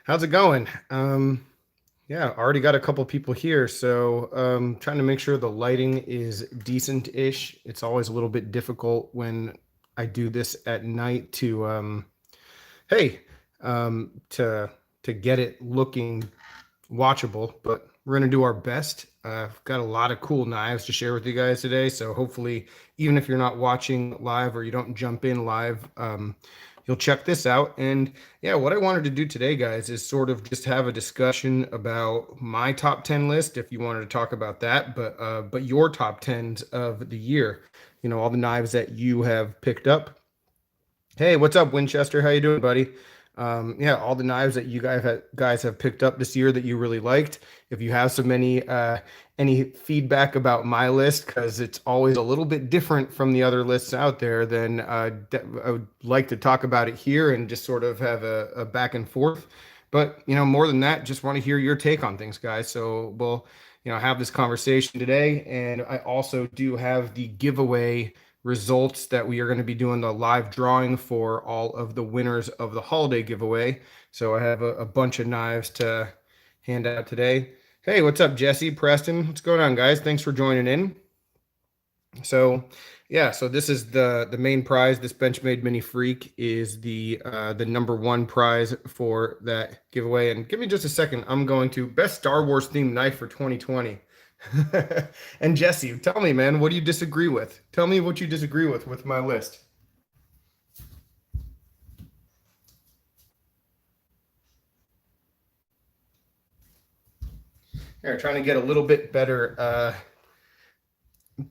How's it going? Yeah, already got a couple people here, so trying to make sure the lighting is decent-ish. It's always a little bit difficult when I do this at night to hey, to get it looking watchable, but we're gonna do our best. I've got a lot of cool knives to share with you guys today, so hopefully, even if you're not watching live or you don't jump in live, you'll check this out. And yeah, what I wanted to do today, guys, is sort of just have a discussion about my top 10 list, if you wanted to talk about that, but your top tens of the year. You know, all the knives that you have picked up. Hey, what's up, Winchester? How you doing, buddy? Yeah, all the knives that you guys have picked up this year that you really liked. If you have any feedback about my list, because it's always a little bit different from the other lists out there, then I would like to talk about it here and just sort of have a back and forth. But you know, more than that, just want to hear your take on things, guys. So we'll have this conversation today, and I also do have the giveaway results that we are going to be doing the live drawing for all of the winners of the holiday giveaway. So I have a bunch of knives to hand out today. Hey, what's up, Jesse, Preston? What's going on, guys? Thanks for joining in. So yeah, so this is the main prize. This Benchmade Mini Freak is the number one prize for that giveaway. And give me just a second. I'm going to best Star Wars themed knife for 2020. And Jesse, tell me, man, what do you disagree with? Tell me what you disagree with my list. Here, trying to get a little bit better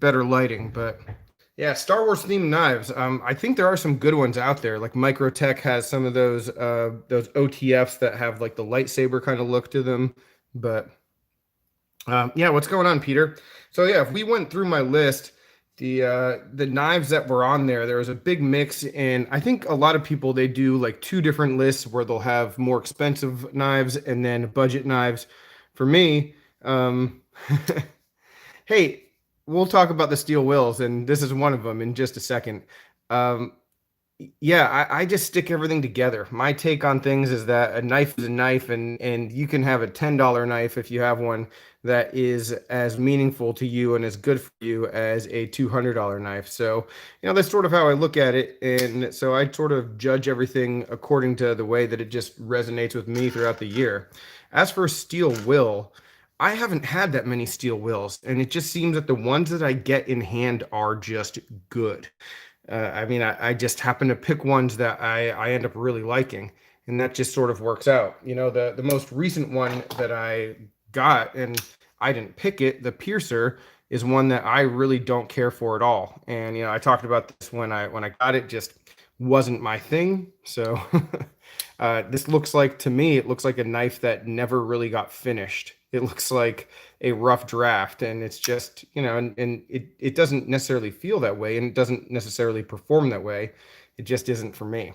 lighting, but yeah, Star Wars themed knives. I think there are some good ones out there. Like Microtech has some of those OTFs that have like the lightsaber kind of look to them. But yeah, what's going on, Peter? So yeah, if we went through my list, the knives that were on there, there was a big mix, and I think a lot of people they do like two different lists where they'll have more expensive knives and then budget knives. For me, hey, we'll talk about the steel wills, and this is one of them in just a second. Um, yeah, I just stick everything together. My take on things is that a knife is a knife, and you can have a $10 knife if you have one that is as meaningful to you and as good for you as a $200 knife. So, that's sort of how I look at it. And so I sort of judge everything according to the way that it just resonates with me throughout the year. As for steel will, I haven't had that many steel wills, and it just seems that the ones that I get in hand are just good. I mean, I just happen to pick ones that I end up really liking, and that just sort of works out. The most recent one that I got, and I didn't pick it, the Piercer, is one that I really don't care for at all. And I talked about this when I got it, just wasn't my thing. So this looks like to me, it looks like a knife that never really got finished. It looks like a rough draft, and it's just and it doesn't necessarily feel that way, and it doesn't necessarily perform that way. It just isn't for me.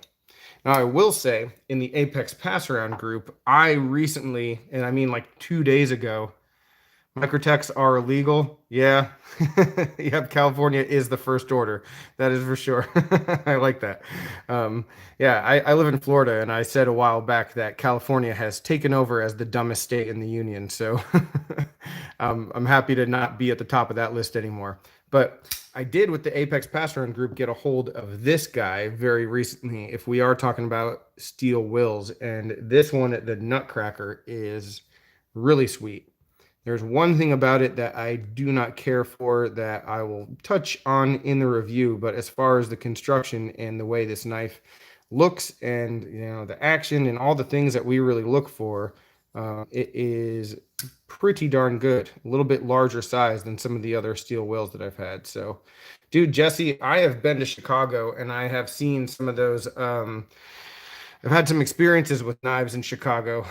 Now I will say, in the Apex pass around group, I recently, and I mean like 2 days ago, microtechs are illegal. Yeah. Yep, California is the first order. That is for sure. I like that. Yeah, I live in Florida, and I said a while back that California has taken over as the dumbest state in the union. So I'm happy to not be at the top of that list anymore. But I did, with the Apex Pass Run group, get a hold of this guy very recently, if we are talking about steel wills. And this one, the Nutcracker, is really sweet. There's one thing about it that I do not care for that I will touch on in the review, but as far as the construction and the way this knife looks, and the action and all the things that we really look for, it is pretty darn good. A little bit larger size than some of the other steel wills that I've had. So, dude, Jesse, I have been to Chicago, and I have seen some of those. I've had some experiences with knives in Chicago.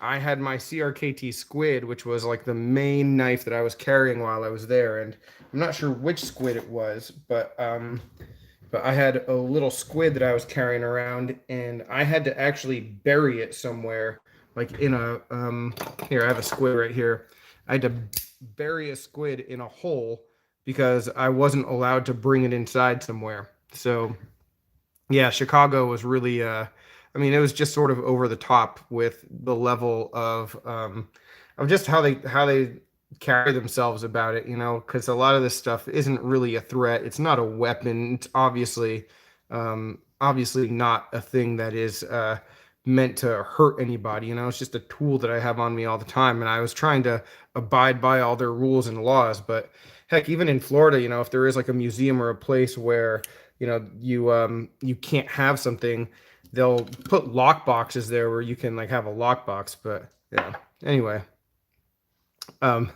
I had my CRKT Squid, which was like the main knife that I was carrying while I was there, and I'm not sure which squid it was, but I had a little squid that I was carrying around, and I had to actually bury it somewhere, like in a here, I have a squid right here. I had to bury a squid in a hole because I wasn't allowed to bring it inside somewhere. So yeah, Chicago was really I mean, it was just sort of over the top with the level of just how they carry themselves about it, you know, because a lot of this stuff isn't really a threat. It's not a weapon. It's obviously not a thing that is meant to hurt anybody. You know, it's just a tool that I have on me all the time, and I was trying to abide by all their rules and laws. But heck, even in Florida, you know, if there is like a museum or a place where you can't have something, they'll put lock boxes there where you can like have a lockbox. But yeah, anyway, um,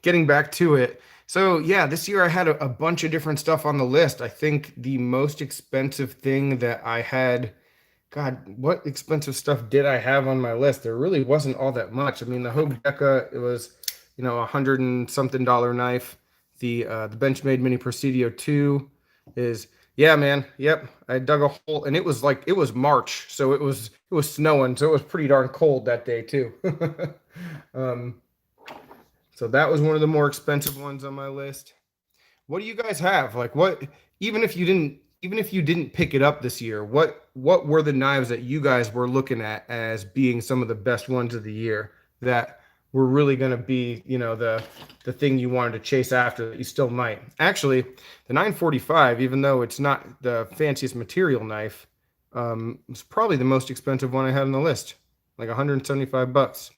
getting back to it. So yeah, this year I had a bunch of different stuff on the list. I think the most expensive thing that I had, God, what expensive stuff did I have on my list? There really wasn't all that much. I mean, the Hogue Deca, it was, a hundred and something dollar knife. The Benchmade Mini Presidio 2 is, yeah, man. Yep. I dug a hole, and it was March, so it was snowing, so it was pretty darn cold that day too. um, so that was one of the more expensive ones on my list. What do you guys have? Like what even if you didn't pick it up this year, what were the knives that you guys were looking at as being some of the best ones of the year that were really going to be, the thing you wanted to chase after that you still might. Actually, the 945, even though it's not the fanciest material knife, was probably the most expensive one I had on the list, like 175 bucks.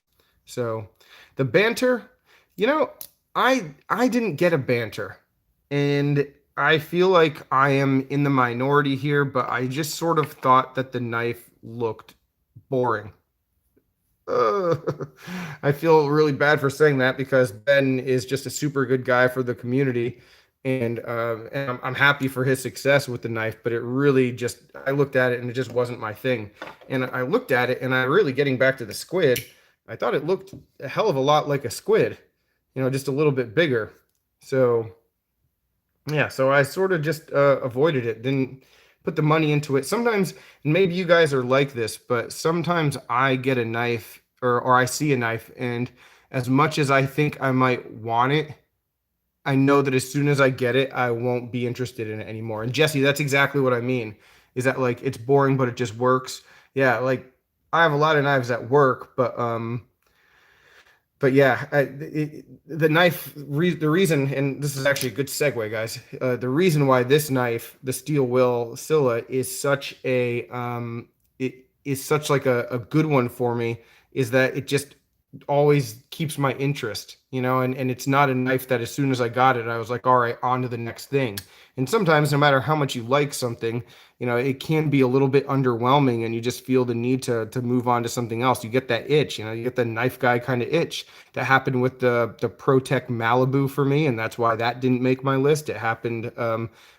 So, the banter, you know, I didn't get a banter. And I feel like I am in the minority here, but I just sort of thought that the knife looked boring. Uh, I feel really bad for saying that because Ben is just a super good guy for the community, and I'm happy for his success with the knife. But it really just, I looked at it and it just wasn't my thing. And I looked at it and I really, getting back to the squid, I thought it looked a hell of a lot like a squid, just a little bit bigger. So yeah, so I sort of just avoided it, didn't put the money into it. Sometimes, and maybe you guys are like this, but sometimes I get a knife or I see a knife, and as much as I think I might want it, I know that as soon as I get it, I won't be interested in it anymore. And Jesse, that's exactly what I mean. Is that like it's boring, but it just works? Yeah, like I have a lot of knives that work, but yeah, the knife, the reason, and this is actually a good segue, guys. The reason why this knife, the steel will Scylla, it is such like a good one for me, is that it just always keeps my interest, and it's not a knife that as soon as I got it, I was like, all right, on to the next thing. And sometimes, no matter how much you like something, it can be a little bit underwhelming and you just feel the need to move on to something else. You get that itch, you get the knife guy kind of itch. That happened with the ProTech Malibu for me, and that's why that didn't make my list. It happened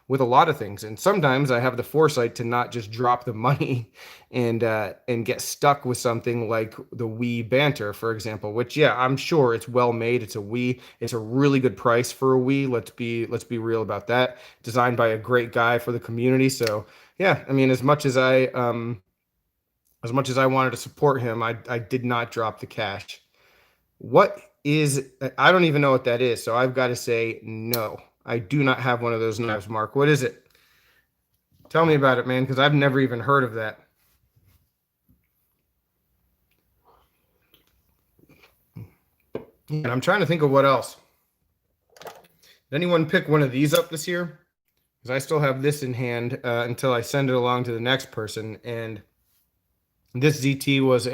with a lot of things, and sometimes I have the foresight to not just drop the money and get stuck with something like the Wii Banter, for example. Which, yeah, I'm sure it's well made. It's a Wii. It's a really good price for a Wii. Let's be real about that. Designed by a great guy for the community. So yeah, I mean, as much as I wanted to support him, I did not drop the cash. What is, I don't even know what that is, so I've got to say no. I do not have one of those knives, Mark. What is it? Tell me about it, man, because I've never even heard of that. And I'm trying to think of what else. Did anyone pick one of these up this year? Because I still have this in hand until I send it along to the next person. And this ZT was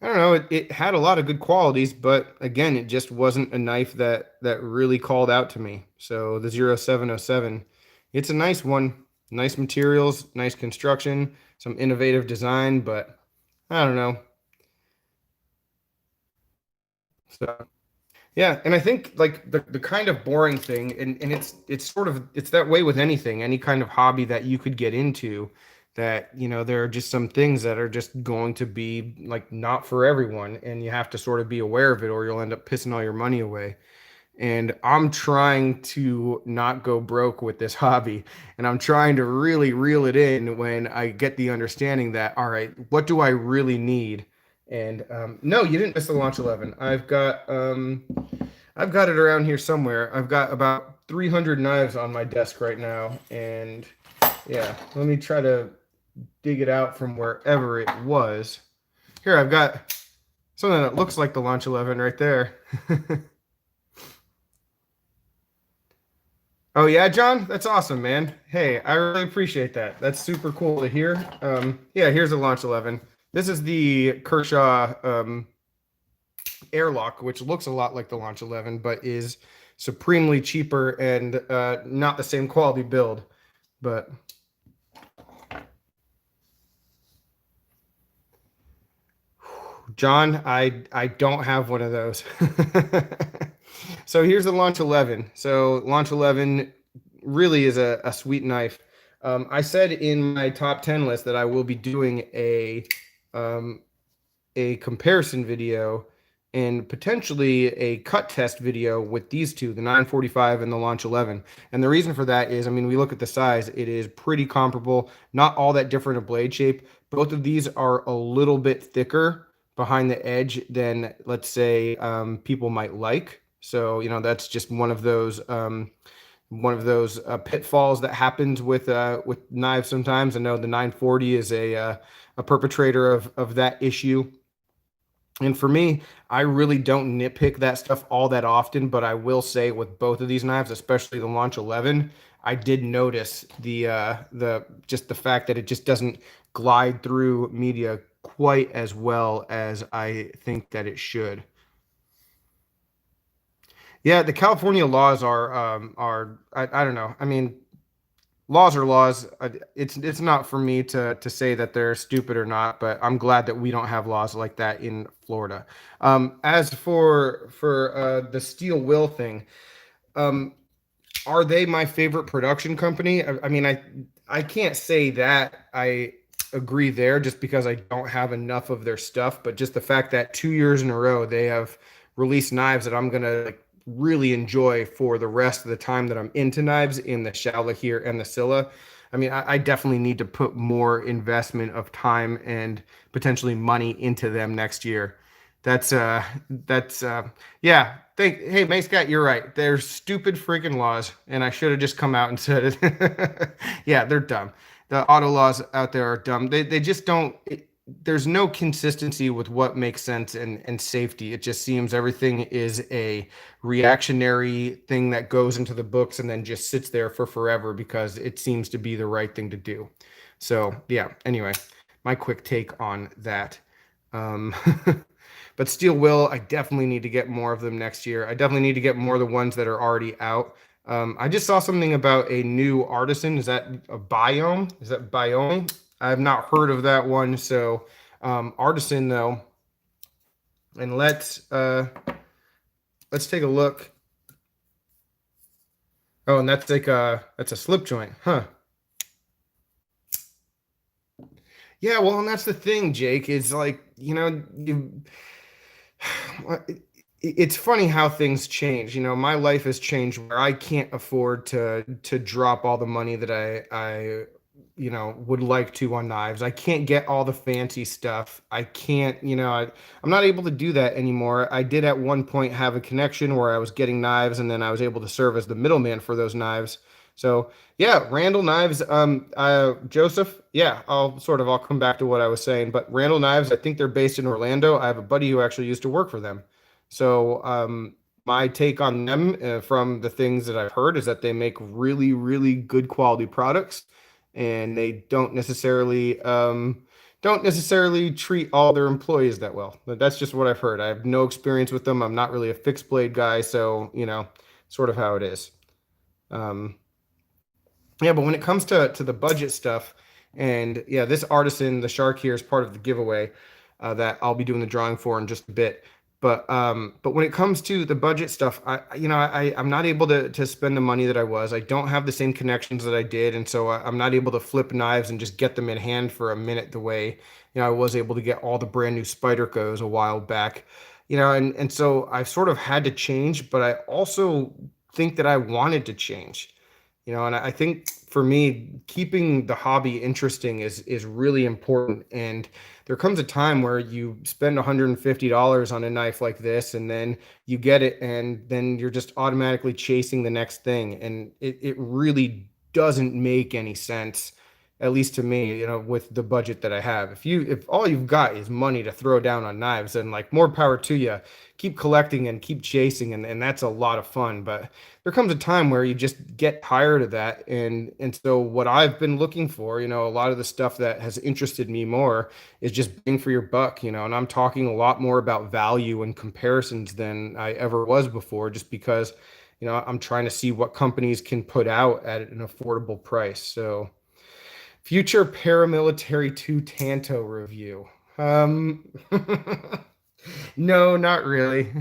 I don't know, it had a lot of good qualities, but again, it just wasn't a knife that really called out to me. So the 0707, it's a nice one, nice materials, nice construction, some innovative design, but I don't know. So yeah, and I think like the kind of boring thing, and it's sort of it's that way with anything, any kind of hobby that you could get into, that there are just some things that are just going to be like not for everyone, and you have to sort of be aware of it, or you'll end up pissing all your money away. And I'm trying to not go broke with this hobby. And I'm trying to really reel it in when I get the understanding that, all right, what do I really need? And no, you didn't miss the launch 11. I've got it around here somewhere. I've got about 300 knives on my desk right now. And yeah, let me try to dig it out from wherever it was. Here, I've got something that looks like the Launch 11 right there. Oh yeah, John, that's awesome, man. Hey, I really appreciate that. That's super cool to hear. Yeah, here's the Launch 11. This is the Kershaw airlock, which looks a lot like the Launch 11, but is supremely cheaper and not the same quality build. But John, I don't have one of those. So here's the Launch 11. So Launch 11 really is a sweet knife. I said in my top 10 list that I will be doing um, a comparison video and potentially a cut test video with these two, the 945 and the Launch 11. And the reason for that is, I mean, we look at the size, it is pretty comparable, not all that different of blade shape. Both of these are a little bit thicker behind the edge than, let's say, people might like. So, you know, that's just one of those pitfalls that happens with knives sometimes. I know the 940 is a perpetrator of that issue. And for me, I really don't nitpick that stuff all that often, but I will say with both of these knives, especially the Launch 11, I did notice the just the fact that it just doesn't glide through media quite as well as I think that it should. Yeah, the California laws are I don't know. I mean, laws are laws. It's not for me to say that they're stupid or not, but I'm glad that we don't have laws like that in Florida. As for the steel will thing, um, are they my favorite production company? I mean, I can't say that I agree there just because I don't have enough of their stuff, but just the fact that 2 years in a row they have released knives that I'm gonna like really enjoy for the rest of the time that I'm into knives in the Shala here and the Scylla. I mean, I definitely need to put more investment of time and potentially money into them next year. That's yeah. Hey, Mace Scott, you're right. They're stupid freaking laws, and I should have just come out and said it. Yeah, they're dumb. The auto laws out there are dumb. They just don't. There's no consistency with what makes sense and safety. It just seems everything is a reactionary thing that goes into the books and then just sits there for forever because it seems to be the right thing to do. So yeah. Anyway, my quick take on that. Um, but Steel Will, I definitely need to get more of them next year. I definitely need to get more of the ones that are already out. I just saw something about a new artisan. Is that a biome? Is that biome? I have not heard of that one. So artisan though, and let's take a look. Oh, and that's a slip joint, huh? Yeah, well, and that's the thing, Jake, is like, you know, it's funny how things change. You know, my life has changed where I can't afford to drop all the money that I would like to on knives. I can't get all the fancy stuff. I can't, I'm not able to do that anymore. I did at one point have a connection where I was getting knives and then I was able to serve as the middleman for those knives. So yeah, Randall Knives, Joseph, yeah, I'll come back to what I was saying, but Randall Knives, I think they're based in Orlando. I have a buddy who actually used to work for them. So my take on them from the things that I've heard is that they make really, really good quality products, and they don't necessarily treat all their employees that well. But that's just what I've heard. I have no experience with them. I'm not really a fixed blade guy, so sort of how it is. Um, yeah, but when it comes to the budget stuff, and yeah, this artisan, the shark here is part of the giveaway that I'll be doing the drawing for in just a bit. But when it comes to the budget stuff, I'm not able to spend the money that I was. I don't have the same connections that I did, and so I'm not able to flip knives and just get them in hand for a minute the way I was able to get all the brand new Spydercos a while back. And so I've sort of had to change, but I also think that I wanted to change. And I think for me, keeping the hobby interesting is really important. And there comes a time where you spend $150 on a knife like this, and then you get it, and then you're just automatically chasing the next thing. And it really doesn't make any sense at least to me, with the budget that I have. If all you've got is money to throw down on knives, then like more power to you. Keep collecting and keep chasing, and that's a lot of fun. But there comes a time where you just get tired of that, and so what I've been looking for, a lot of the stuff that has interested me more is just bang for your buck, and I'm talking a lot more about value and comparisons than I ever was before, just because, I'm trying to see what companies can put out at an affordable price. So, future paramilitary 2 Tanto review. Um, no, not really.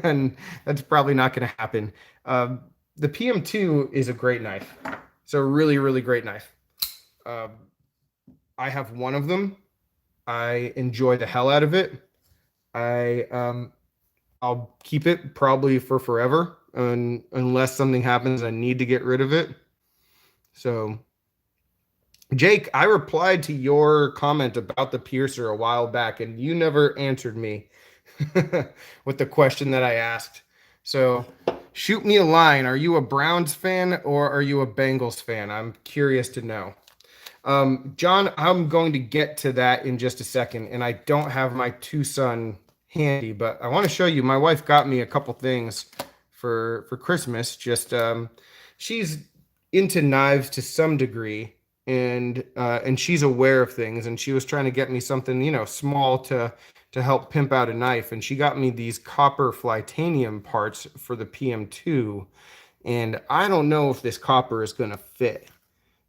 And that's probably not going to happen. Um, the PM2 is a great knife. It's a really, really great knife. Um, I have one of them. I enjoy the hell out of it. I'll keep it probably for forever, unless something happens I need to get rid of it. So, Jake, I replied to your comment about the piercer a while back, and you never answered me with the question that I asked. So, shoot me a line. Are you a Browns fan or are you a Bengals fan? I'm curious to know. John, I'm going to get to that in just a second, and I don't have my Twosun handy, but I want to show you. My wife got me a couple things for Christmas. Just she's into knives to some degree, and she's aware of things, and she was trying to get me something, small to help pimp out a knife, and she got me these copper flitanium parts for the PM2, and I don't know if this copper is going to fit,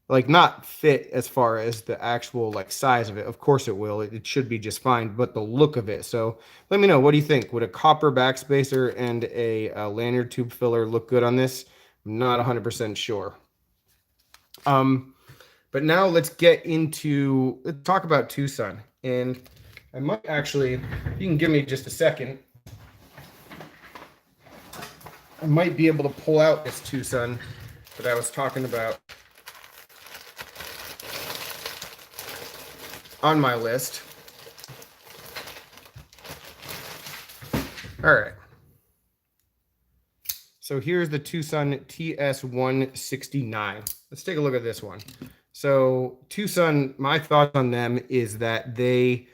like not fit as far as the actual like size of it. Of course it will. It should be just fine, but the look of it. So let me know. What do you think? Would a copper backspacer and a lanyard tube filler look good on this? I'm not 100% sure. But now let's talk about Twosun. And I might actually, if you can give me just a second, I might be able to pull out this Twosun that I was talking about on my list. All right. So here's the Twosun TS169. Let's take a look at this one. So Twosun, my thoughts on them is that they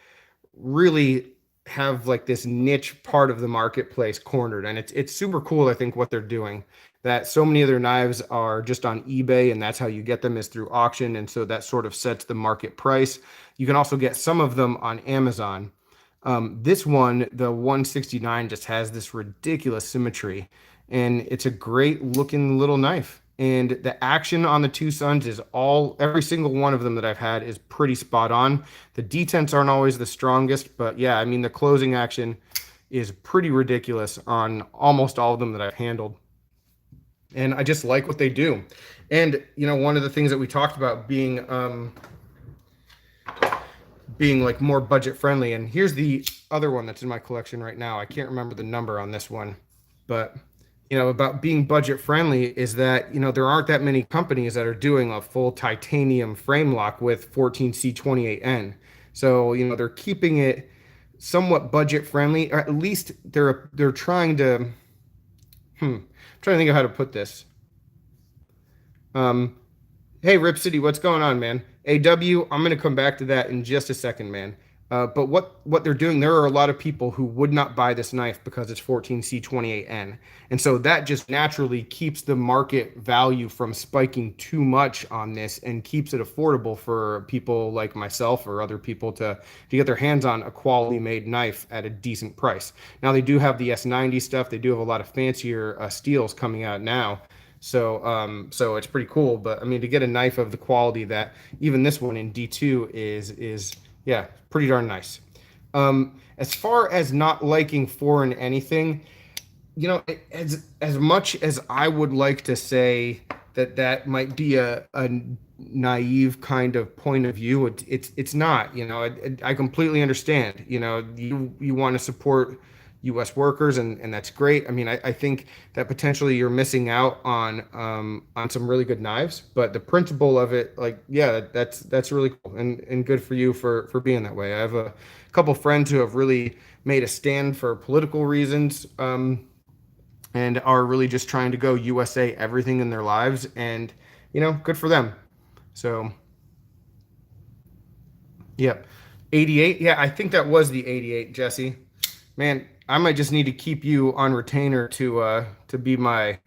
really have like this niche part of the marketplace cornered, and it's super cool. I think what they're doing, that so many of their knives are just on eBay, and that's how you get them, is through auction, and so that sort of sets the market price. You can also get some of them on Amazon. This one, the 169, just has this ridiculous symmetry, and it's a great looking little knife. And the action on the Twosuns is every single one of them that I've had is pretty spot on. The detents aren't always the strongest, but yeah, I mean, the closing action is pretty ridiculous on almost all of them that I've handled. And I just like what they do. And, one of the things that we talked about being like more budget friendly. And here's the other one that's in my collection right now. I can't remember the number on this one, but about being budget friendly is that, there aren't that many companies that are doing a full titanium frame lock with 14C28N. So, they're keeping it somewhat budget friendly, or at least they're trying to, I'm trying to think of how to put this. Um, Hey, Rip City, what's going on, man? AW, I'm going to come back to that in just a second, man. But what they're doing, there are a lot of people who would not buy this knife because it's 14C28N. And so that just naturally keeps the market value from spiking too much on this and keeps it affordable for people like myself or other people to get their hands on a quality made knife at a decent price. Now, they do have the S90 stuff. They do have a lot of fancier steels coming out now. So it's pretty cool. But I mean, to get a knife of the quality that even this one in D2 is yeah, pretty darn nice. As far as not liking foreign anything, as much as I would like to say that might be a naive kind of point of view, it's not. I completely understand. You want to support U.S. workers, and that's great. I mean, I think that potentially you're missing out on some really good knives, but the principle of it, like, yeah, that's really cool and good for you for being that way. I have a couple friends who have really made a stand for political reasons, and are really just trying to go USA everything in their lives, and good for them. So Yep. 88. Yeah, I think that was the 88, Jesse. Man, I might just need to keep you on retainer to be my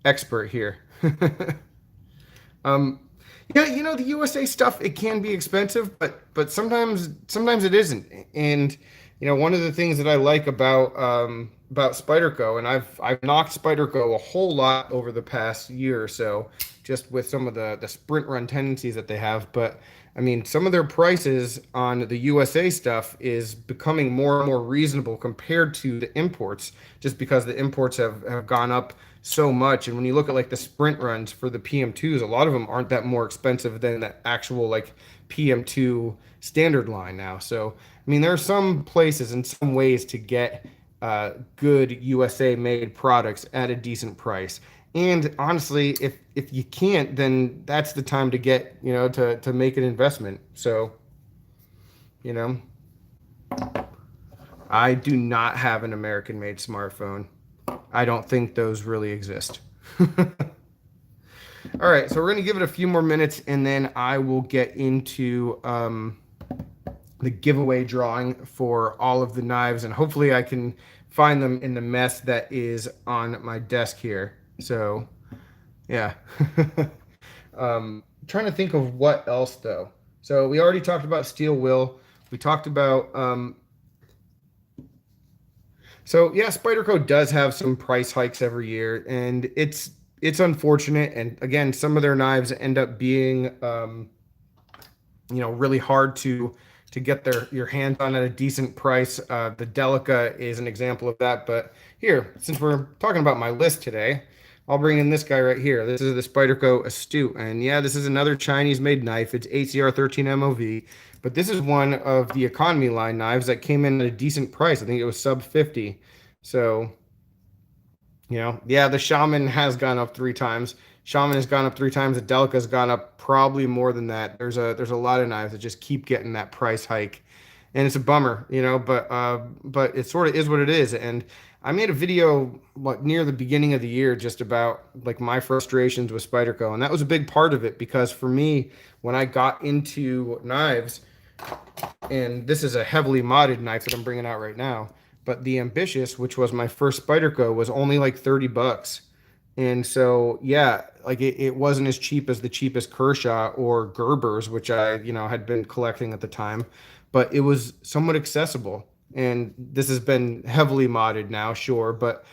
expert here. Um, yeah, the USA stuff, it can be expensive, but sometimes it isn't. And one of the things that I like about Spyderco, and I've knocked Spyderco a whole lot over the past year or so, just with some of the sprint run tendencies that they have. But I mean, some of their prices on the USA stuff is becoming more and more reasonable compared to the imports, just because the imports have gone up so much. And when you look at like the sprint runs for the PM2s, a lot of them aren't that more expensive than the actual like PM2 standard line now. So, I mean, there are some places and some ways to get good USA made products at a decent price. And honestly, if you can't, then that's the time to get, to make an investment. So, you know, I do not have an American made smartphone. I don't think those really exist. All right, so we're going to give it a few more minutes and then I will get into the giveaway drawing for all of the knives, and hopefully I can find them in the mess that is on my desk here. So, yeah. Trying to think of what else though. So we already talked about steel will. We talked about so yeah, Spyderco does have some price hikes every year, and it's unfortunate. And again, some of their knives end up being really hard to get your hands on at a decent price. The Delica is an example of that. But here, since we're talking about my list today, I'll bring in this guy right here. This is the Spyderco Astute, and yeah, this is another Chinese-made knife. It's ACR 13 MOV, but this is one of the economy line knives that came in at a decent price. I think it was sub 50. So yeah, the Shaman has gone up three times. Shaman has gone up three times. The Delica has gone up probably more than that. There's a lot of knives that just keep getting that price hike, and it's a bummer, but it sort of is what it is. And I made a video near the beginning of the year just about like my frustrations with Spyderco, and that was a big part of it because for me, when I got into knives, and this is a heavily modded knife that I'm bringing out right now. But the Ambitious, which was my first Spyderco, was only like 30 bucks. And so, yeah, like it wasn't as cheap as the cheapest Kershaw or Gerber's, which I, had been collecting at the time, but it was somewhat accessible. And this has been heavily modded now, sure, but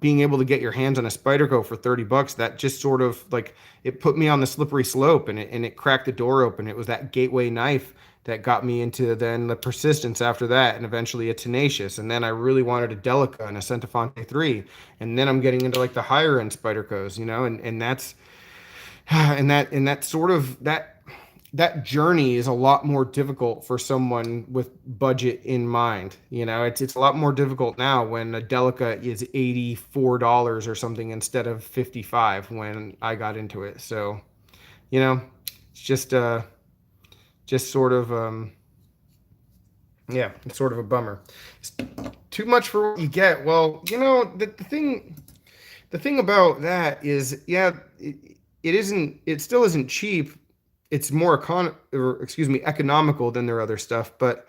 being able to get your hands on a Spyderco for 30 bucks, that just sort of like it put me on the slippery slope, and it cracked the door open. It was that gateway knife that got me into then the persistence after that, and eventually a tenacious, and then I really wanted a Delica and a Centofonte 3, and then I'm getting into like the higher end Spydercos, and that's and that sort of that journey is a lot more difficult for someone with budget in mind. It's a lot more difficult now when a Delica is $84 or something instead of 55 when I got into it. So, it's just sort of yeah, it's sort of a bummer. It's too much for what you get. Well, the thing about that is, yeah, it still isn't cheap. It's more economical than their other stuff, but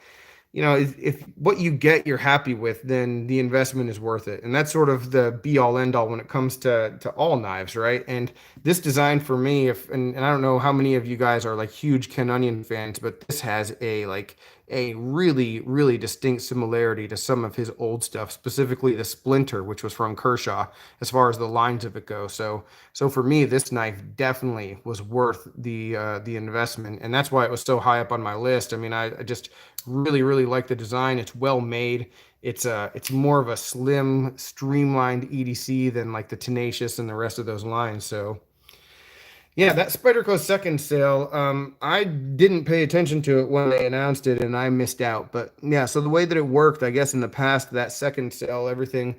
if what you get you're happy with, then the investment is worth it. And that's sort of the be all end all when it comes to all knives, right? And this design for me, and I don't know how many of you guys are like huge Ken Onion fans, but this has a really, really distinct similarity to some of his old stuff, specifically the Splinter, which was from Kershaw, as far as the lines of it go. So for me, this knife definitely was worth the investment, and that's why it was so high up on my list. I mean, I just really, really like the design. It's well made. It's more of a slim, streamlined EDC than like the Tenacious and the rest of those lines. So yeah, that Spyderco second sale, I didn't pay attention to it when they announced it, and I missed out. But yeah, so the way that it worked, I guess in the past, that second sale, everything,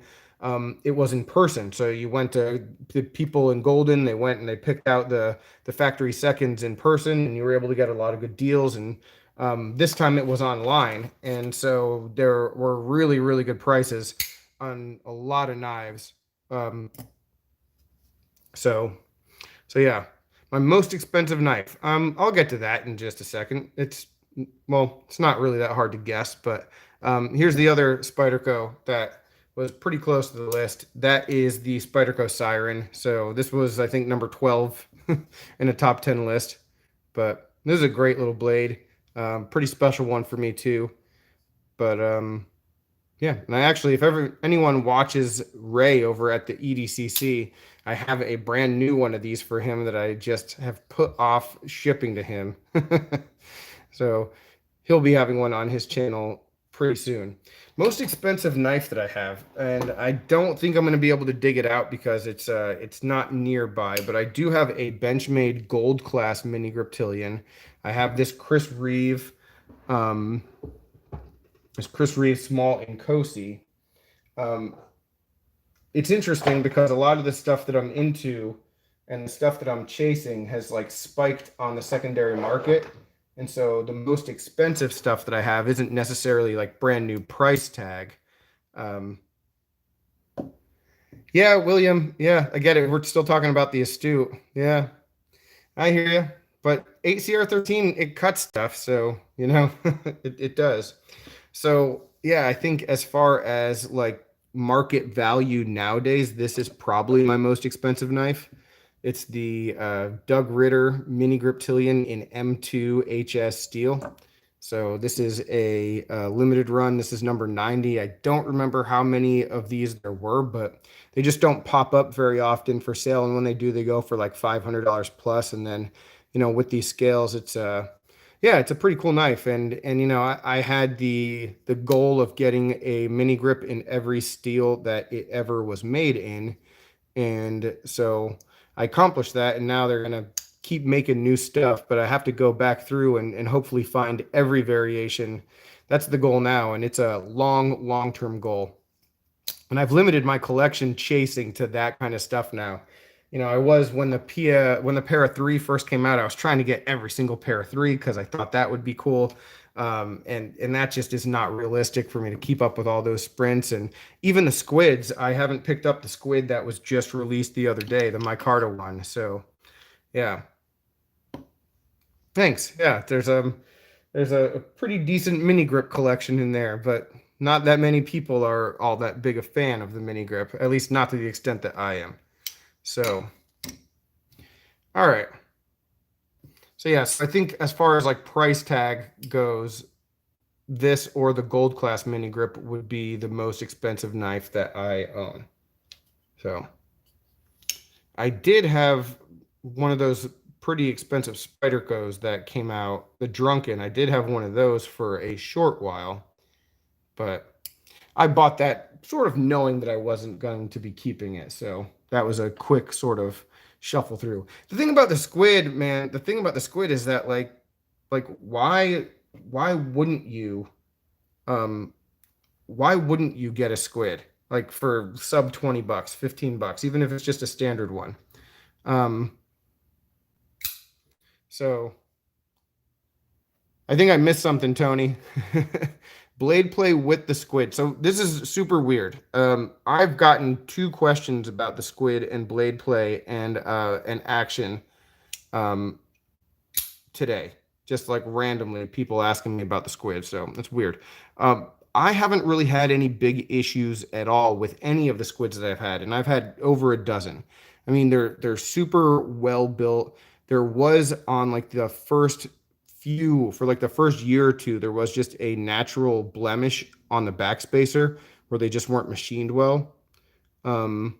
it was in person. So you went to the people in Golden, they went and they picked out the factory seconds in person, and you were able to get a lot of good deals. And this time it was online, and so there were really, really good prices on a lot of knives. Um, so. So yeah, my most expensive knife. I'll get to that in just a second. It's well, it's not really that hard to guess, but here's the other Spyderco that was pretty close to the list. That is the Spyderco Siren. So this was, I think, number 12 in a top 10 list. But this is a great little blade. Pretty special one for me too. But yeah, and I actually, if ever anyone watches Ray over at the EDCC, I have a brand new one of these for him that I just have put off shipping to him. So he'll be having one on his channel pretty soon. Most expensive knife that I have, and I don't think I'm going to be able to dig it out because it's not nearby, but I do have a Benchmade Gold Class Mini Griptilian. I have um, this Chris Reeve Small in Cosi. Um, it's interesting because a lot of the stuff that I'm into and the stuff that I'm chasing has like spiked on the secondary market. And so the most expensive stuff that I have isn't necessarily like brand new price tag. Um, yeah, William. Yeah, I get it. We're still talking about the Astute. Yeah, I hear you. But 8CR13, it cuts stuff. So, it does. So, yeah, I think as far as like market value nowadays, this is probably my most expensive knife. It's the Doug Ritter Mini Griptilian in M2 HS steel. So this is a limited run. This is number 90. I don't remember how many of these there were, but they just don't pop up very often for sale. And when they do, they go for like $500 plus. And then, with these scales, it's yeah, it's a pretty cool knife. And I had the goal of getting a mini grip in every steel that it ever was made in. And so I accomplished that, and now they're gonna keep making new stuff, but I have to go back through and hopefully find every variation. That's the goal now, and it's a long-term goal. And I've limited my collection chasing to that kind of stuff now. I was when the Para 3 first came out, I was trying to get every single Para 3 because I thought that would be cool. And that just is not realistic for me to keep up with all those sprints. And even the squids, I haven't picked up the squid that was just released the other day, the micarta one. So yeah, thanks. Yeah, there's a pretty decent mini grip collection in there, but not that many people are all that big a fan of the mini grip, at least not to the extent that I am. So, all right. So yes, I think as far as like price tag goes, this or the gold class mini grip would be the most expensive knife that I own. So I did have one of those pretty expensive Spydercos that came out, the Drunken. I did have one of those for a short while, but I bought that sort of knowing that I wasn't going to be keeping it. So that was a quick sort of shuffle through. The thing about the squid, man, the thing about the squid is that like why wouldn't you um why wouldn't you get a squid like for sub 20 bucks, 15 bucks, even if it's just a standard one? Um so I think I missed something, Tony. Blade play with the squid. So this is super weird. I've gotten two questions about the squid and blade play and action um, today, just like randomly people asking me about the squid. So that's weird. I haven't really had any big issues at all with any of the squids that I've had, and I've had over a dozen. I mean, they're super well built. There was on like the first few for like the first year or two, there was just a natural blemish on the backspacer where they just weren't machined well. Um,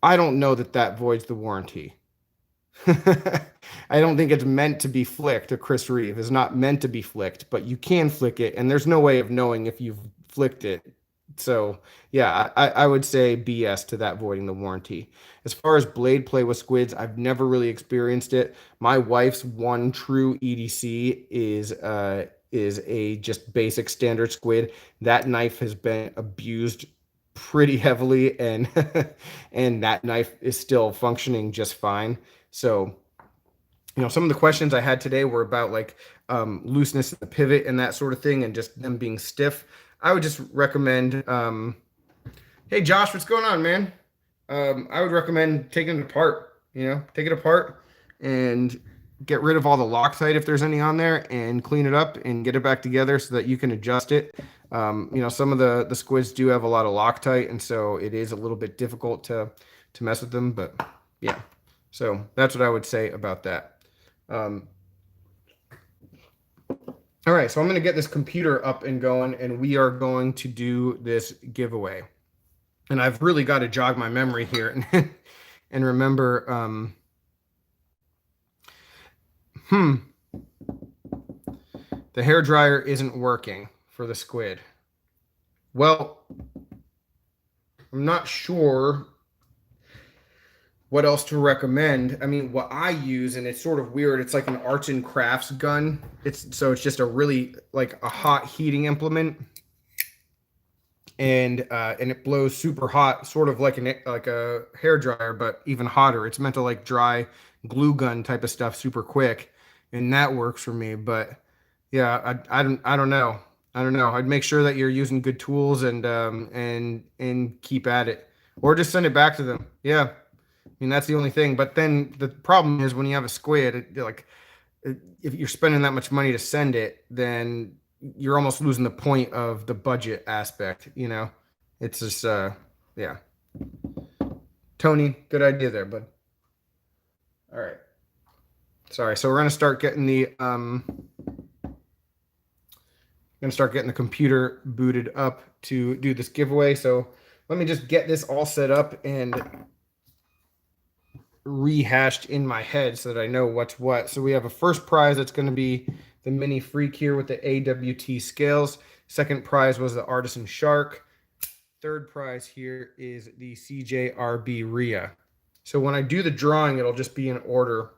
I don't know that that voids the warranty. I don't think it's meant to be flicked. A Chris Reeve is not meant to be flicked, but you can flick it, and there's no way of knowing if you've flicked it. So yeah, I would say BS to that voiding the warranty. As far as blade play with squids, I've never really experienced it. My wife's one true EDC is a just basic standard squid. That knife has been abused pretty heavily, and and that knife is still functioning just fine. So, some of the questions I had today were about like looseness in the pivot and that sort of thing, and just them being stiff. I would just recommend, hey Josh, what's going on, man? I would recommend taking it apart, take it apart and get rid of all the Loctite if there's any on there and clean it up and get it back together so that you can adjust it. Some of the squids do have a lot of Loctite, and so it is a little bit difficult to mess with them. But yeah, so that's what I would say about that. All right, so I'm going to get this computer up and going, and we are going to do this giveaway. And I've really got to jog my memory here and remember. The hair dryer isn't working for the squid. Well, I'm not sure what else to recommend. I mean, what I use, and it's sort of weird, it's like an arts and crafts gun. It's just a really like a hot heating implement. And it blows super hot, sort of like a hair dryer, but even hotter. It's meant to like dry glue gun type of stuff super quick, and that works for me. But yeah, I don't know. I don't know. I'd make sure that you're using good tools and keep at it, or just send it back to them. Yeah, I mean that's the only thing. But then the problem is when you have a squid, if you're spending that much money to send it, then you're almost losing the point of the budget aspect. It's just yeah. Tony, good idea there, bud. All right. Sorry. So we're gonna start getting the computer booted up to do this giveaway. So let me just get this all set up and rehashed in my head so that I know what's what. So we have a first prize that's going to be the mini freak here with the AWT scales. Second prize was the artisan shark. Third prize here is the CJRB Rhea. So when I do the drawing, it'll just be in order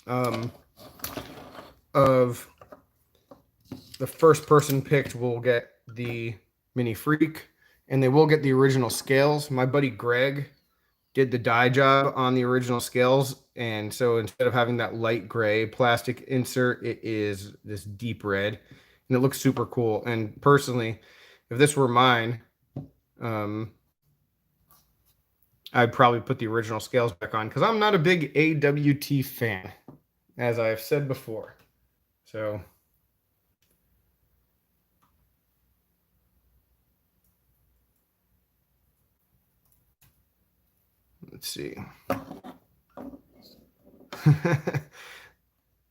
of the first person picked will get the mini freak, and they will get the original scales. My buddy Greg did the dye job on the original scales, and so instead of having that light gray plastic insert, it is this deep red, and it looks super cool. And personally, if this were mine, I'd probably put the original scales back on because I'm not a big AWT fan, as I've said before. So let's see. All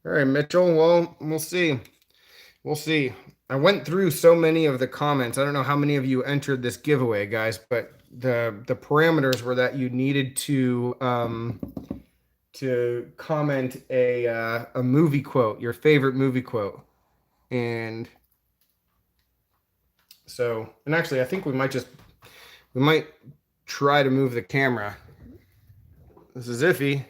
right, Mitchell. Well, we'll see. We'll see. I went through so many of the comments. I don't know how many of you entered this giveaway, guys, but the parameters were that you needed to comment a movie quote, your favorite movie quote. And so, and actually I think we might try to move the camera. This is iffy.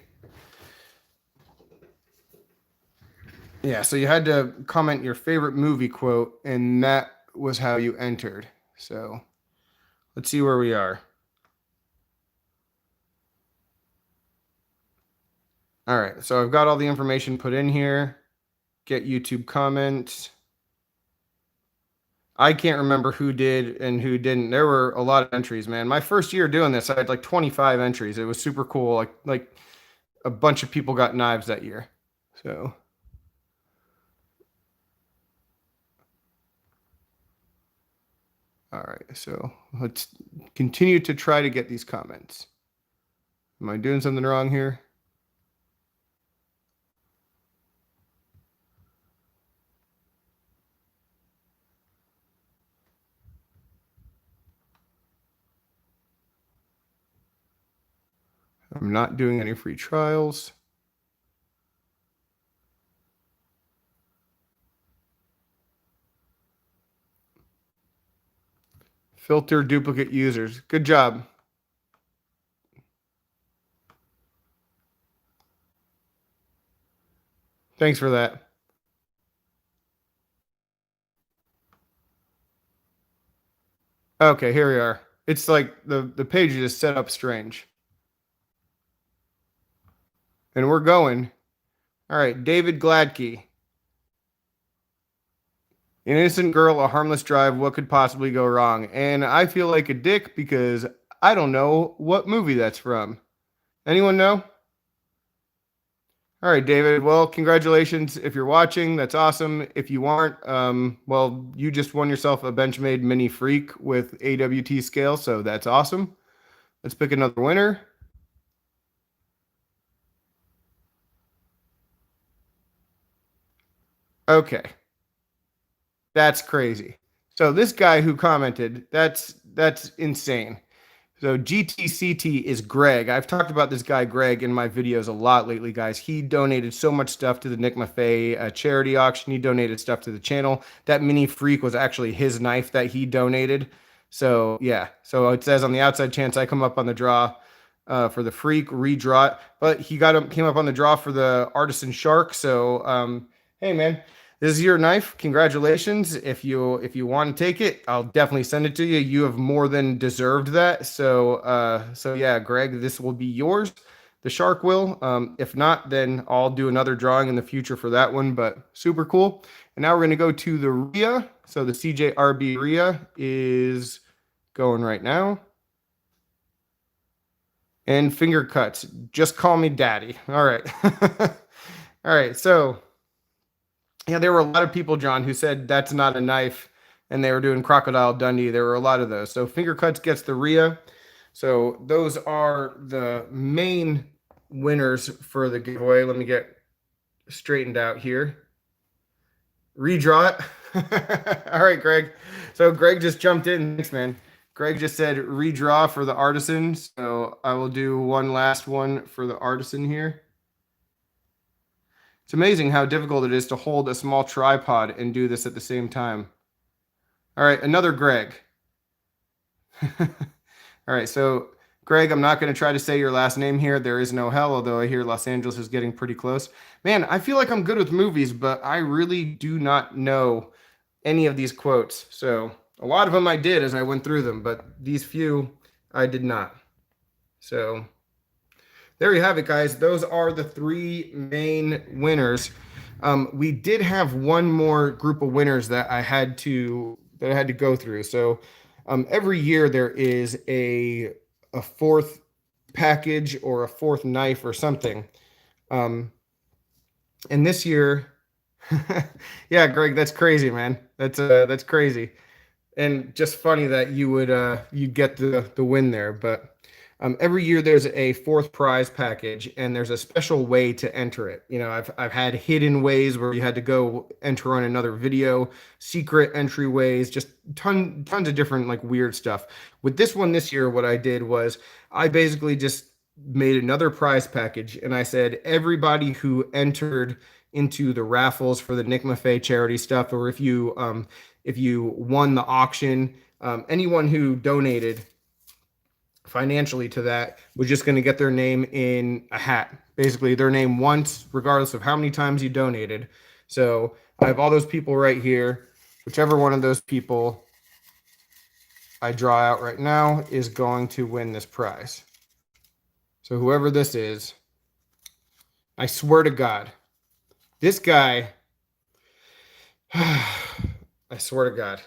Yeah, so you had to comment your favorite movie quote, and that was how you entered. So let's see where we are. All right, so I've got all the information put in here. Get YouTube comments. I can't remember who did and who didn't. There were a lot of entries, man. My first year doing this, I had like 25 entries. It was super cool. Like a bunch of people got knives that year. So all right, so let's continue to try to get these comments. Am I doing something wrong here? I'm not doing any free trials. Filter duplicate users. Good job. Thanks for that. Okay, here we are. It's like the page is set up strange. And we're going. All right, David Gladkey. An innocent girl, a harmless drive. What could possibly go wrong? And I feel like a dick because I don't know what movie that's from. Anyone know? All right, David. Well, congratulations if you're watching. That's awesome. If you aren't, well, you just won yourself a Benchmade Mini Freak with AWT scale, so that's awesome. Let's pick another winner. Okay, that's crazy. So this guy who commented, that's insane. So GTCT is Greg. I've talked about this guy Greg in my videos a lot lately, guys. He donated so much stuff to the Nick Maffei charity auction. He donated stuff to the channel. That mini freak was actually his knife that he donated. So yeah, so it says on the outside chance I come up on the draw for the freak, redraw it. But he came up on the draw for the artisan shark. So hey man, this is your knife. Congratulations. If you want to take it, I'll definitely send it to you. You have more than deserved that. So yeah, Greg, this will be yours. The shark will. If not, then I'll do another drawing in the future for that one. But super cool. And now we're gonna go to the RIA. So the CJRB RIA is going right now. And finger cuts. Just call me daddy. All right. All right. So yeah, there were a lot of people, John, who said that's not a knife, and they were doing Crocodile Dundee. There were a lot of those. So finger cuts gets the RIA. So those are the main winners for the giveaway. Let me get straightened out here. Redraw it. All right, Greg. So Greg just jumped in. Thanks, man. Greg just said redraw for the artisan. So I will do one last one for the artisan here. It's amazing how difficult it is to hold a small tripod and do this at the same time. All right, another Greg. All right, so Greg, I'm not going to try to say your last name here. There is no hell, although I hear Los Angeles is getting pretty close. Man, I feel like I'm good with movies, but I really do not know any of these quotes. So a lot of them I did as I went through them, but these few I did not. So there you have it, guys. Those are the three main winners. We did have one more group of winners that I had to go through. So every year there is a fourth package or a fourth knife or something. And this year, yeah, Greg, that's crazy, man. That's crazy, and just funny that you'd get the win there, but. Every year there's a fourth prize package, and there's a special way to enter it. You know, I've had hidden ways where you had to go enter on another video, secret entryways, just tons of different like weird stuff. With this one this year, what I did was I basically just made another prize package, and I said everybody who entered into the raffles for the Nick Maffei charity stuff, or if you won the auction, anyone who donated financially to that was just going to get their name in a hat, basically their name once, regardless of how many times you donated. So I have all those people right here. Whichever one of those people I draw out right now is going to win this prize. So whoever this is, I swear to God, this guy, I swear to God.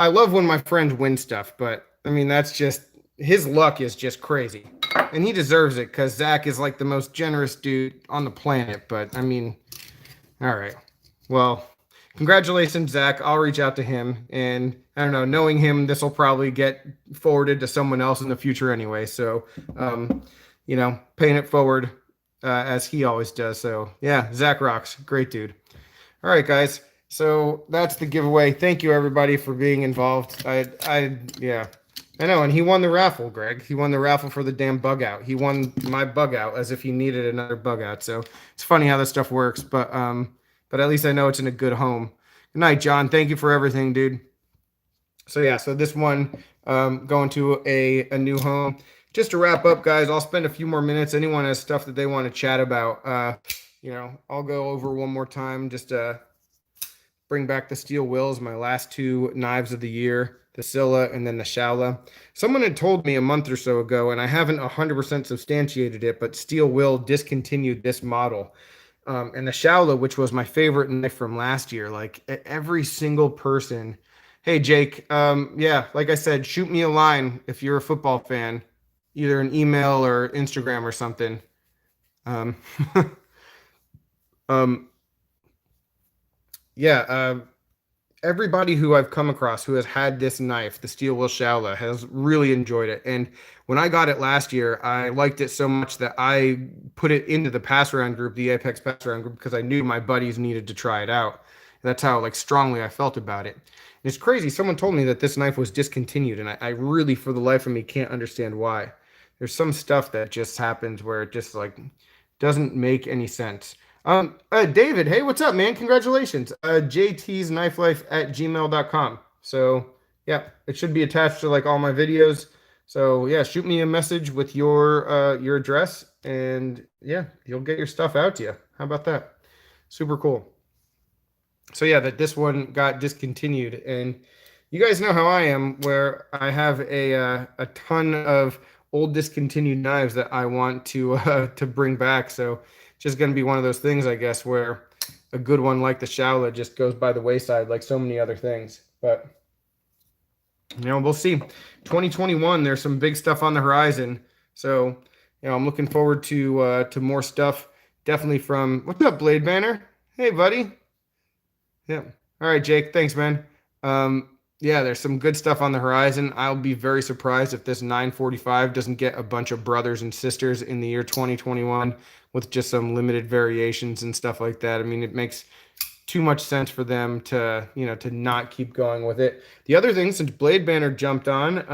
I love when my friends win stuff, but I mean, that's just his luck is just crazy. And he deserves it because Zach is like the most generous dude on the planet. But I mean, all right. Well, congratulations, Zach. I'll reach out to him. And I don't know, knowing him, this will probably get forwarded to someone else in the future anyway. So, paying it forward as he always does. So, yeah, Zach rocks. Great dude. All right, guys. So that's the giveaway. Thank you everybody for being involved. Yeah, I know. And he won the raffle, Greg. He won the raffle for the damn bug out. He won my bug out as if he needed another bug out. So it's funny how this stuff works, but at least I know it's in a good home. Good night, John. Thank you for everything, dude. So yeah, so this one going to a new home. Just to wrap up, guys, I'll spend a few more minutes. Anyone has stuff that they want to chat about, I'll go over one more time just bring back the steel wills, my last two knives of the year, the Scylla and then the Shaola. Someone had told me a month or so ago, and I haven't 100% substantiated it, but Steel Will discontinued this model. And the Shaola, which was my favorite knife from last year, like every single person. Hey, Jake, yeah, like I said, shoot me a line if you're a football fan. either an email or Instagram or something. Um, um, yeah, everybody who I've come across who has had this knife, the steel will Shaola, has really enjoyed it. And when I got it last year, I liked it so much that I put it into the pass around group, the Apex pass around group, because I knew my buddies needed to try it out. And that's how like strongly I felt about it. And it's crazy. Someone told me that this knife was discontinued, and I really, for the life of me, can't understand why. There's some stuff that just happens where it just like doesn't make any sense. David, hey, what's up, man? Congratulations. JT's Knife Life at gmail.com. So, yeah, it should be attached to like all my videos. So, yeah, shoot me a message with your address and yeah, you'll get your stuff out to you. How about that? Super cool. So yeah, that this one got discontinued, and you guys know how I am, where I have a ton of old discontinued knives that I want to bring back. So just gonna be one of those things, I guess, where a good one like the Shaola just goes by the wayside, like so many other things. But we'll see. 2021, there's some big stuff on the horizon. So I'm looking forward to more stuff. Definitely from what's up, Blade Banner? Hey, buddy. Yeah. All right, Jake. Thanks, man. Yeah, there's some good stuff on the horizon. I'll be very surprised if this 945 doesn't get a bunch of brothers and sisters in the year 2021 with just some limited variations and stuff like that. I mean, it makes too much sense for them to not keep going with it. The other thing, since Blade Banner jumped on,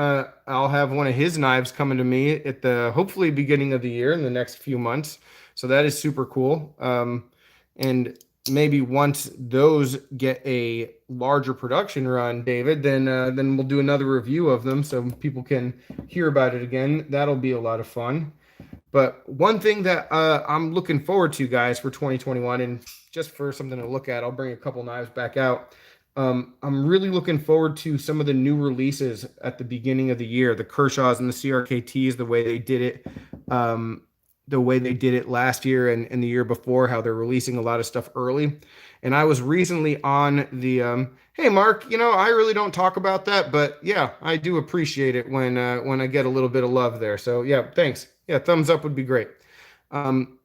I'll have one of his knives coming to me at the hopefully beginning of the year in the next few months. So that is super cool. And maybe once those get a larger production run, David, then we'll do another review of them so people can hear about it again. That'll be a lot of fun. But one thing that I'm looking forward to, guys, for 2021, and just for something to look at, I'll bring a couple knives back out. I'm really looking forward to some of the new releases at the beginning of the year, the Kershaws and the CRKTs, the way they did it last year and the year before, how they're releasing a lot of stuff early. And I was recently on the hey Mark, I really don't talk about that, but yeah, I do appreciate it when I get a little bit of love there. So yeah, thanks. Yeah, thumbs up would be great. Um,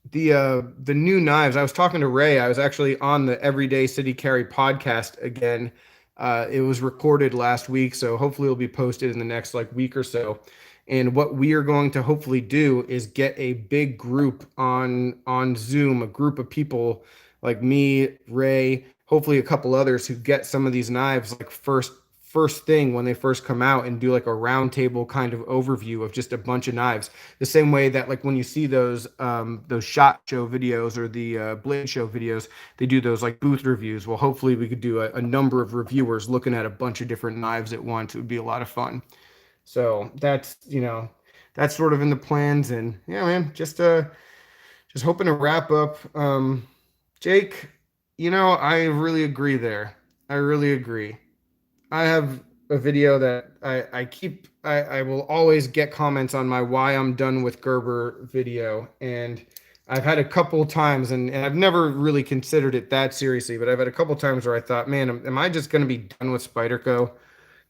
the new knives. I was talking to Ray. I was actually on the Everyday City Carry podcast again. It was recorded last week, so hopefully it'll be posted in the next like week or so. And what we are going to hopefully do is get a big group on Zoom, a group of people like me, Ray, hopefully a couple others who get some of these knives like first thing when they first come out and do like a roundtable kind of overview of just a bunch of knives. The same way that like when you see those shot show videos or the blade show videos, they do those like booth reviews. Well, hopefully we could do a number of reviewers looking at a bunch of different knives at once. It would be a lot of fun. So that's sort of in the plans, and yeah, man, just hoping to wrap up. Jake, I really agree there. I really agree. I have a video that I will always get comments on my why I'm done with Gerber video. And I've had a couple times, and I've never really considered it that seriously, but I've had a couple times where I thought, man, am I just going to be done with Spyderco?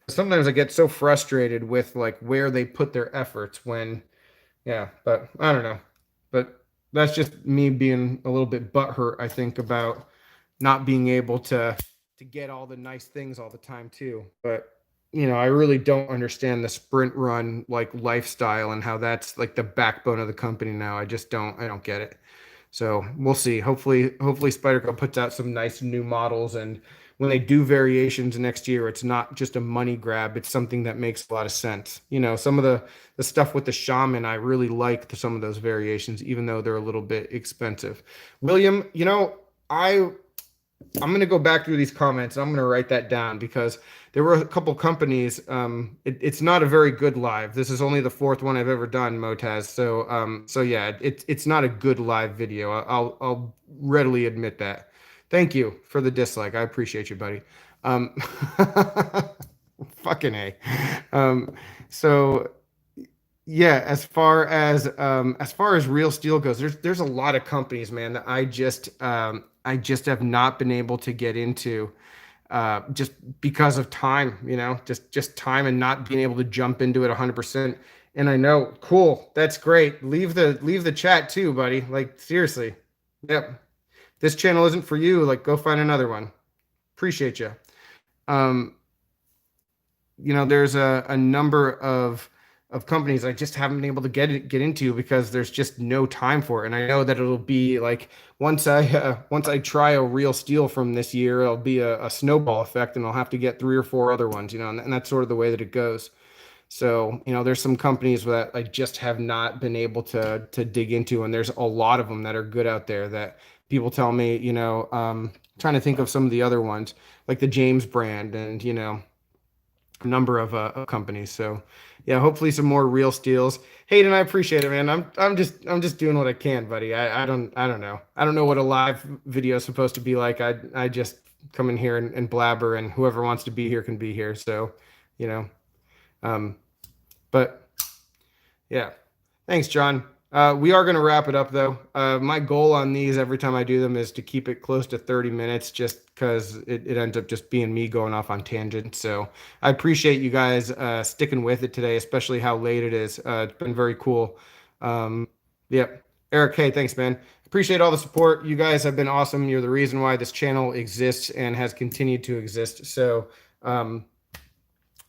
Sometimes I get so frustrated with like where they put their efforts when, yeah, but I don't know. But that's just me being a little bit butthurt, I think, about not being able to get all the nice things all the time too. But I really don't understand the sprint run like lifestyle and how that's like the backbone of the company now. I don't get it. So we'll see. Hopefully Spyderco puts out some nice new models, and when they do variations next year, it's not just a money grab. It's something that makes a lot of sense. Some of the stuff with the shaman, I really like some of those variations, even though they're a little bit expensive. William, I I'm going to go back through these comments and I'm going to write that down because there were a couple companies. It's not a very good live. This is only the fourth one I've ever done, Motaz. So yeah, it's not a good live video. I'll readily admit that. Thank you for the dislike. I appreciate you, buddy. Um, fucking A. So yeah, as far as real steel goes, there's a lot of companies, man, that I just have not been able to get into. just because of time, just time and not being able to jump into it 100%. And I know, cool, that's great. Leave the chat too, buddy. Like seriously. Yep. This channel isn't for you. Like go find another one. Appreciate you. Um, there's a number of companies I just haven't been able to get into because there's just no time for it. And I know that it'll be like once I try a real steel from this year, it'll be a snowball effect, and I'll have to get three or four other ones, and that's sort of the way that it goes. So, there's some companies that I just have not been able to dig into, and there's a lot of them that are good out there that people tell me, trying to think of some of the other ones, like the James brand and, a number of companies. So yeah, hopefully some more real steals. Hayden, I appreciate it, man. I'm just doing what I can, buddy. I don't know. I don't know what a live video is supposed to be like. I just come in here and blabber, and whoever wants to be here can be here. So, you know, um, but yeah. Thanks, John. We are going to wrap it up, though. My goal on these every time I do them is to keep it close to 30 minutes just because it ends up just being me going off on tangents. So I appreciate you guys sticking with it today, especially how late it is. It's been very cool. Yep. Eric, hey, thanks, man. Appreciate all the support. You guys have been awesome. You're the reason why this channel exists and has continued to exist. So,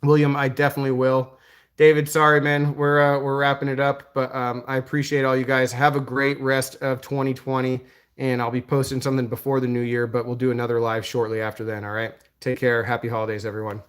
William, I definitely will. David, sorry, man. We're wrapping it up, but I appreciate all you guys. Have a great rest of 2020, and I'll be posting something before the new year, but we'll do another live shortly after then. All right. Take care. Happy holidays, everyone.